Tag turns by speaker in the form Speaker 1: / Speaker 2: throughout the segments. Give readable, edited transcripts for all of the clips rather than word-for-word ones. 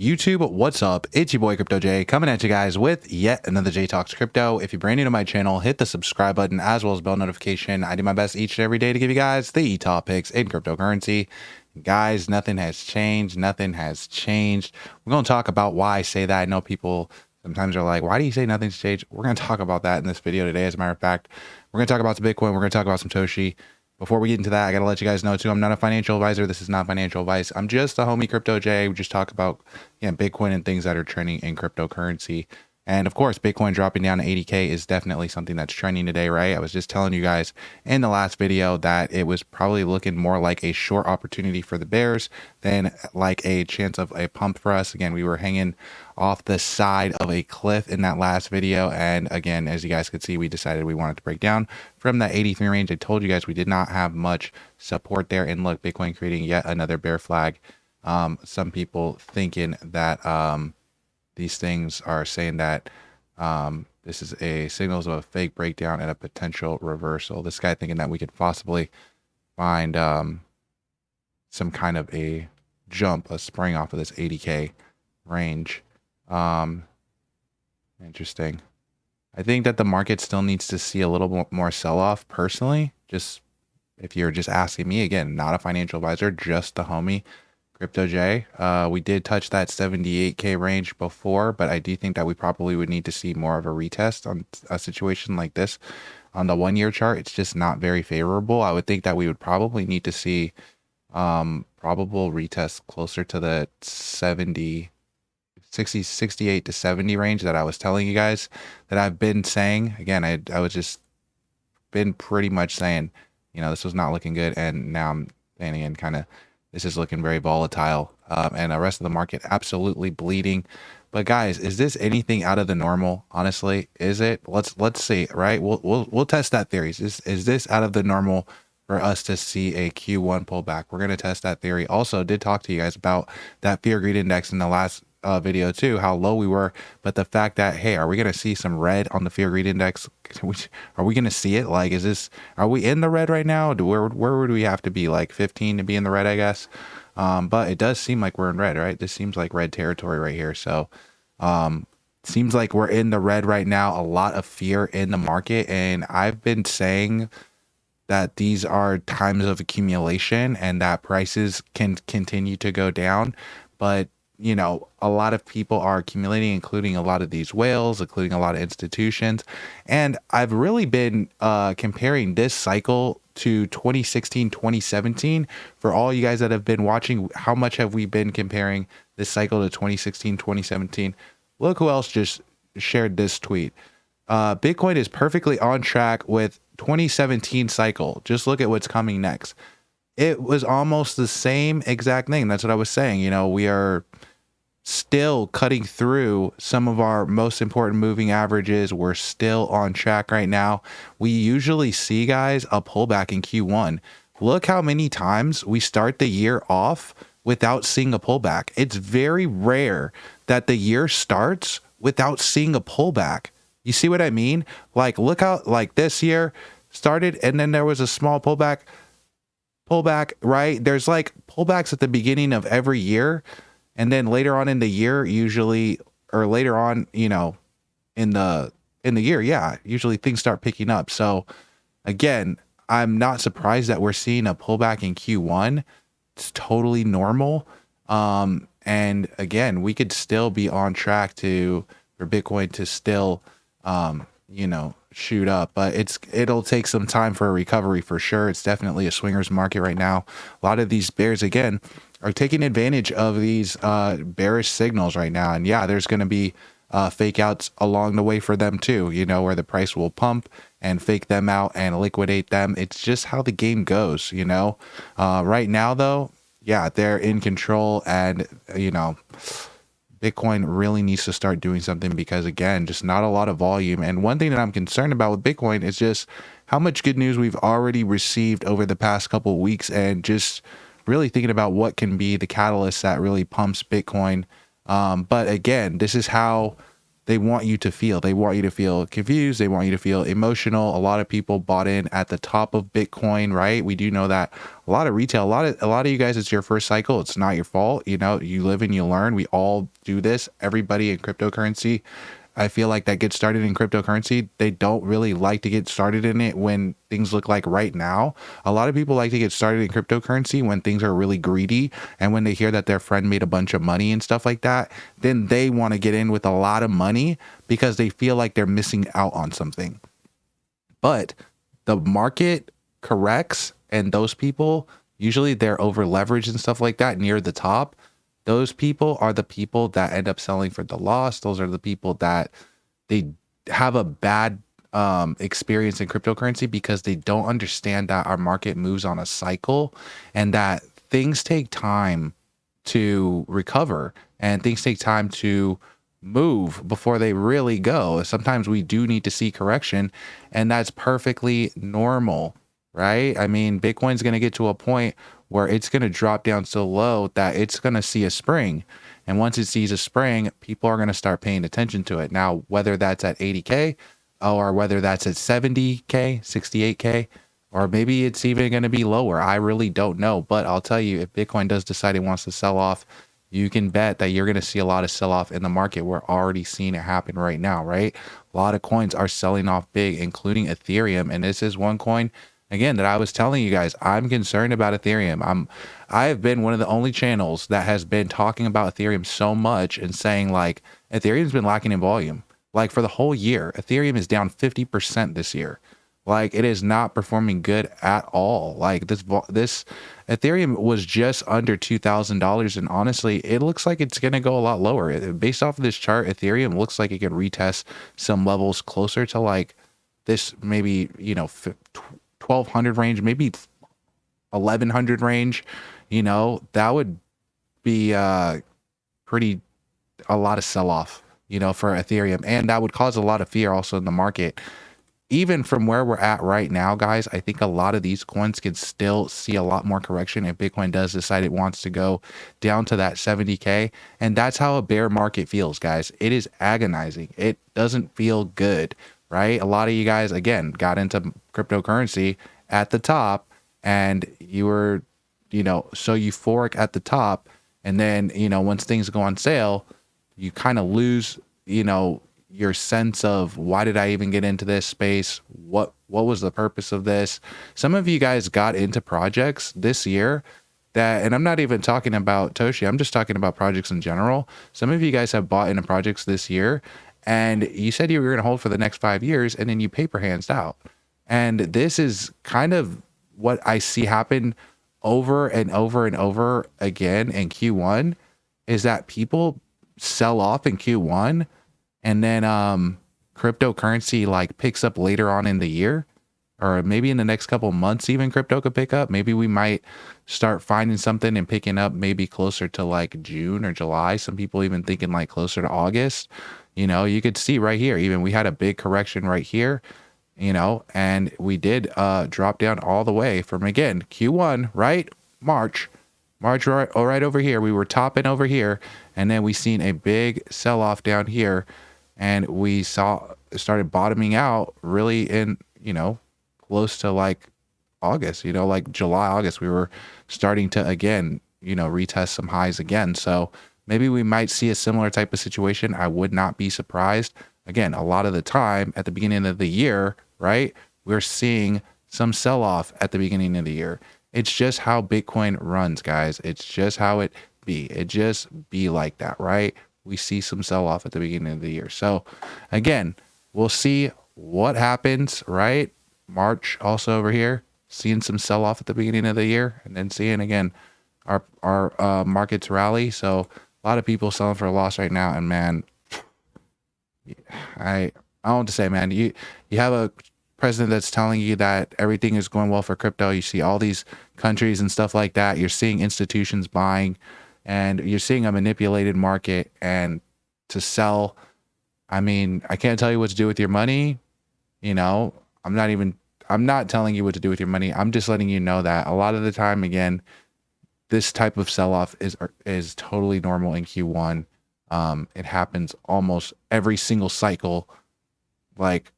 Speaker 1: YouTube, what's up? It's your boy Crypto J coming at you guys with yet another J Talks Crypto. If you're brand new to my channel, hit the subscribe button as well as bell notification. I do my best each and every day to give you guys the topics in cryptocurrency. Guys, nothing has changed. Nothing has changed. We're going to talk about why I say that. I know people sometimes are like, why do you say nothing's changed? We're going to talk about that in this video today. As a matter of fact, we're going to talk about some Bitcoin. We're going to talk about some Toshi. Before we get into that, I got to let you guys know too, I'm not a financial advisor. This is not financial advice. I'm just a homie Crypto J. We just talk about Bitcoin and things that are trending in cryptocurrency. And of course, Bitcoin dropping down to 80K is definitely something that's trending today, right? I was just telling you guys in the last video that it was probably looking more like a short opportunity for the bears than like a chance of a pump for us. Again, we were hanging off the side of a cliff in that last video. And again, as you guys could see, we decided we wanted to break down from that 83 range. I told you guys we did not have much support there. And look, Bitcoin creating yet another bear flag. Some people thinking that these things are saying that this is a signals of a fake breakdown and a potential reversal. This guy thinking that we could possibly find some kind of a jump, a spring off of this 80K range. Interesting. I think that the market still needs to see a little more sell-off personally. Just if you're just asking me, again, not a financial advisor, just the homie Crypto J. We did touch that 78K range before, but I do think that we probably would need to see more of a retest on a situation like this. On the 1 year chart, it's just not very favorable. I would think that we would probably need to see probable retests closer to the 68 to 70 range that I was telling you guys that I've been saying. Again, I was just been pretty much saying, this was not looking good, and now I'm saying again, kind of, this is looking very volatile, and the rest of the market absolutely bleeding. But guys, is this anything out of the normal? Honestly, is it? Let's see, right? We'll test that theory. Is this out of the normal for us to see a Q1 pullback? We're gonna test that theory. Also, did talk to you guys about that fear greed index in the last video too, how low we were, but the fact that, hey, are we going to see some red on the fear greed index? Are we going to see it? Like, are we in the red right now? Where would we have to be, like 15 to be in the red, I guess? But it does seem like we're in red, right? This seems like red territory right here. So seems like we're in the red right now. A lot of fear in the market, and I've been saying that these are times of accumulation and that prices can continue to go down, but a lot of people are accumulating, including a lot of these whales, including a lot of institutions. And I've really been comparing this cycle to 2016, 2017. For all you guys that have been watching, how much have we been comparing this cycle to 2016, 2017? Look who else just shared this tweet. Bitcoin is perfectly on track with 2017 cycle. Just look at what's coming next. It was almost the same exact thing. That's what I was saying. We are still cutting through some of our most important moving averages. We're still on track right now. We usually see, guys, a pullback in Q1. Look how many times we start the year off without seeing a pullback. It's very rare that the year starts without seeing a pullback. You see what I mean? Like, look how, like, this year started and then there was a small pullback, right? There's like pullbacks at the beginning of every year. And then later on in the year, usually, or later on, in the year, yeah, usually things start picking up. So again, I'm not surprised that we're seeing a pullback in Q1. It's totally normal. And again, we could still be on track for Bitcoin to still, shoot up, but it'll take some time for a recovery for sure. It's definitely a swingers market right now. A lot of these bears, again, are taking advantage of these bearish signals right now. And yeah, there's going to be fake outs along the way for them too, where the price will pump and fake them out and liquidate them. It's just how the game goes, right now though. Yeah, they're in control, and Bitcoin really needs to start doing something because, again, just not a lot of volume. And one thing that I'm concerned about with Bitcoin is just how much good news we've already received over the past couple of weeks, and just really thinking about what can be the catalyst that really pumps Bitcoin. But again, this is how they want you to feel. They want you to feel confused. They want you to feel emotional. A lot of people bought in at the top of Bitcoin, right? We do know that a lot of retail, a lot of you guys, it's your first cycle. It's not your fault. You know, you live and you learn. We all do this. Everybody in cryptocurrency, I feel like that gets started in cryptocurrency, they don't really like to get started in it when things look like right now. A lot of people like to get started in cryptocurrency when things are really greedy, and when they hear that their friend made a bunch of money and stuff like that, then they want to get in with a lot of money because they feel like they're missing out on something. But the market corrects, and those people, usually they're over leveraged and stuff like that near the top. Those people are the people that end up selling for the loss. Those are the people that they have a bad experience in cryptocurrency because they don't understand that our market moves on a cycle and that things take time to recover and things take time to move before they really go. Sometimes we do need to see correction, and that's perfectly normal, right? I mean, Bitcoin's going to get to a point where it's going to drop down so low that it's going to see a spring. And once it sees a spring, people are going to start paying attention to it. Now, whether that's at 80K or whether that's at 70K, 68K, or maybe it's even going to be lower, I really don't know. But I'll tell you, if Bitcoin does decide it wants to sell off, you can bet that you're going to see a lot of sell off in the market. We're already seeing it happen right now, right? A lot of coins are selling off big, including Ethereum. And this is one coin, again, that I was telling you guys, I'm concerned about Ethereum. I have been one of the only channels that has been talking about Ethereum so much and saying like Ethereum's been lacking in volume. Like for the whole year, Ethereum is down 50% this year. Like it is not performing good at all. Like this Ethereum was just under $2,000, and honestly, it looks like it's going to go a lot lower. Based off of this chart, Ethereum looks like it can retest some levels closer to like this, maybe, you know, 1200 range, maybe 1100 range. You know, that would be a lot of sell off, you know, for Ethereum, and that would cause a lot of fear also in the market. Even from where we're at right now, guys, I think a lot of these coins can still see a lot more correction if Bitcoin does decide it wants to go down to that 70K. And that's how a bear market feels, guys. It is agonizing. It doesn't feel good, right? A lot of you guys, again, got into cryptocurrency at the top, and you were, you know, so euphoric at the top. And then, you know, once things go on sale, you kind of lose, you know, your sense of why did I even get into this space? What was the purpose of this? Some of you guys got into projects this year that, and I'm not even talking about Toshi, I'm just talking about projects in general. Some of you guys have bought into projects this year and you said you were going to hold for the next 5 years, and then you paper hands out. And this is kind of what I see happen over and over and over again in Q1, is that people sell off in Q1, and then cryptocurrency like picks up later on in the year, or maybe in the next couple of months, even crypto could pick up. Maybe we might start finding something and picking up maybe closer to like June or July. Some people even thinking like closer to August. You know, you could see right here, even we had a big correction right here, you know, and we did drop down all the way from, again, Q1, right? March right over here. We were topping over here, and then we seen a big sell off down here. And we started bottoming out really in, you know, close to like August, you know, like July, August, we were starting to, again, you know, retest some highs again. So maybe we might see a similar type of situation. I would not be surprised. Again, a lot of the time at the beginning of the year, right, we're seeing some sell off at the beginning of the year. It's just how Bitcoin runs, guys. It's just how it be. It just be like that, right? We see some sell off at the beginning of the year. So again, we'll see what happens, right? March also over here, seeing some sell off at the beginning of the year, and then seeing again our markets rally. So a lot of people selling for a loss right now. And man, I don't know what to say, man. You have a president that's telling you that everything is going well for crypto. You see all these countries and stuff like that. You're seeing institutions buying, and you're seeing a manipulated market. And to sell, I mean, I can't tell you what to do with your money. You know, I'm not telling you what to do with your money. I'm just letting you know that a lot of the time, again, this type of sell-off is totally normal in Q1. It happens almost every single cycle, like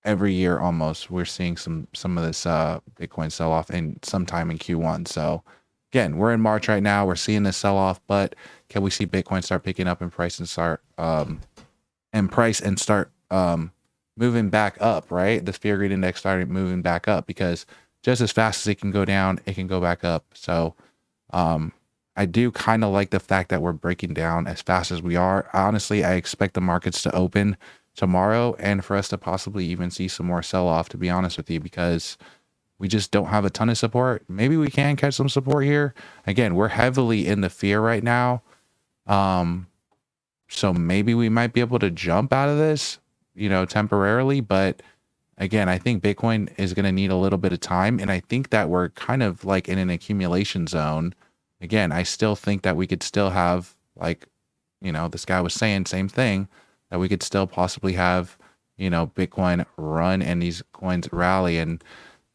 Speaker 1: every year almost. We're seeing some of this Bitcoin sell off in sometime in Q1. So again, we're in March right now. We're seeing this sell off, but can we see Bitcoin start picking up in price and start moving back up, right? The fear greed index started moving back up, because just as fast as it can go down, it can go back up. So I do kind of like the fact that we're breaking down as fast as we are. Honestly, I expect the markets to open tomorrow and for us to possibly even see some more sell off, to be honest with you, because we just don't have a ton of support. Maybe we can catch some support here. Again, we're heavily in the fear right now. So maybe we might be able to jump out of this, temporarily. But again, I think Bitcoin is going to need a little bit of time. And I think that we're kind of like in an accumulation zone. Again, I still think that we could still have, like, this guy was saying, same thing, that we could still possibly have, Bitcoin run and these coins rally. And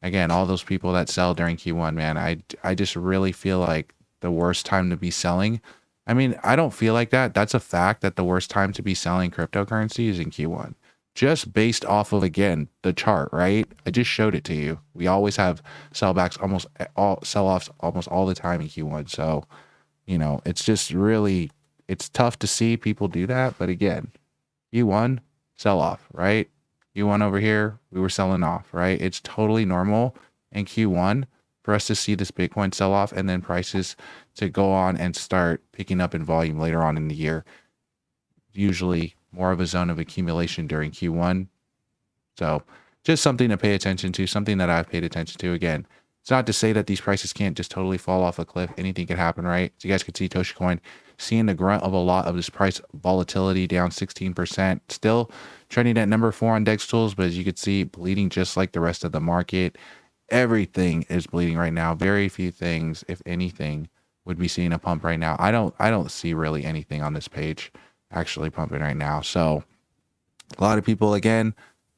Speaker 1: again, all those people that sell during Q1, man, I just really feel like the worst time to be selling. I mean, I don't feel like that. That's a fact, that the worst time to be selling cryptocurrency is in Q1. Just based off of, again, the chart, right? I just showed it to you. We always have sellbacks, almost all sell-offs almost all the time in Q1. So, it's just really, it's tough to see people do that. But again, Q1, sell off, right? Q1 over here, we were selling off, right? It's totally normal in Q1 for us to see this Bitcoin sell off and then prices to go on and start picking up in volume later on in the year. Usually more of a zone of accumulation during Q1. So just something to pay attention to, something that I've paid attention to. Again, it's not to say that these prices can't just totally fall off a cliff. Anything can happen, right? So you guys can see Toshi Coin seeing the grunt of a lot of this price volatility, down 16%, still trending at number 4 on DEX tools, but as you can see, bleeding just like the rest of the market. Everything is bleeding right now. Very few things, if anything, would be seeing a pump right now. I don't see really anything on this page actually pumping right now. So a lot of people, again,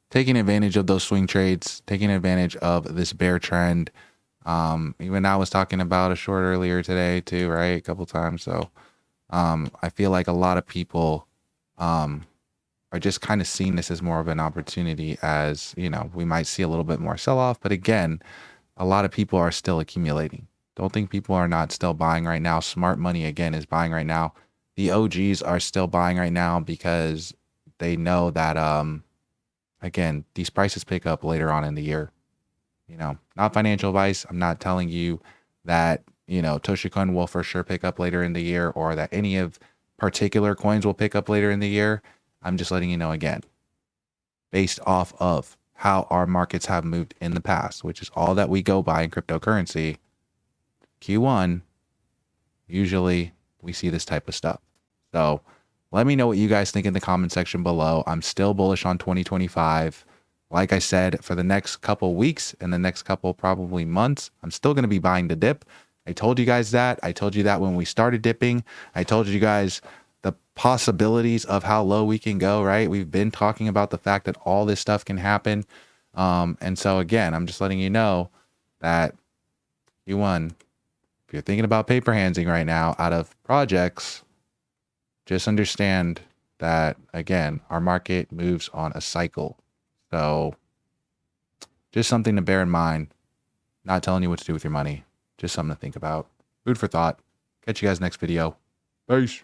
Speaker 1: taking advantage of those swing trades, taking advantage of this bear trend. Even I was talking about a short earlier today too, right? A couple times. So I feel like a lot of people are just kind of seeing this as more of an opportunity, as, we might see a little bit more sell off. But again, a lot of people are still accumulating. Don't think people are not still buying right now. Smart money, again, is buying right now. The OGs are still buying right now because they know that, again, these prices pick up later on in the year. Not financial advice. I'm not telling you that, Toshi Coin will for sure pick up later in the year, or that any of particular coins will pick up later in the year. I'm just letting you know, again, based off of how our markets have moved in the past, which is all that we go by in cryptocurrency. Q1, usually we see this type of stuff. So let me know what you guys think in the comment section below. I'm still bullish on 2025. Like I said, for the next couple weeks and the next couple probably months, I'm still going to be buying the dip. I told you guys that. I told you that when we started dipping. I told you guys the possibilities of how low we can go, right? We've been talking about the fact that all this stuff can happen. And so again, I'm just letting you know that Q1, if you're thinking about paper handsing right now out of projects, just understand that, again, our market moves on a cycle. So just something to bear in mind. Not telling you what to do with your money. Just something to think about. Food for thought. Catch you guys next video. Peace.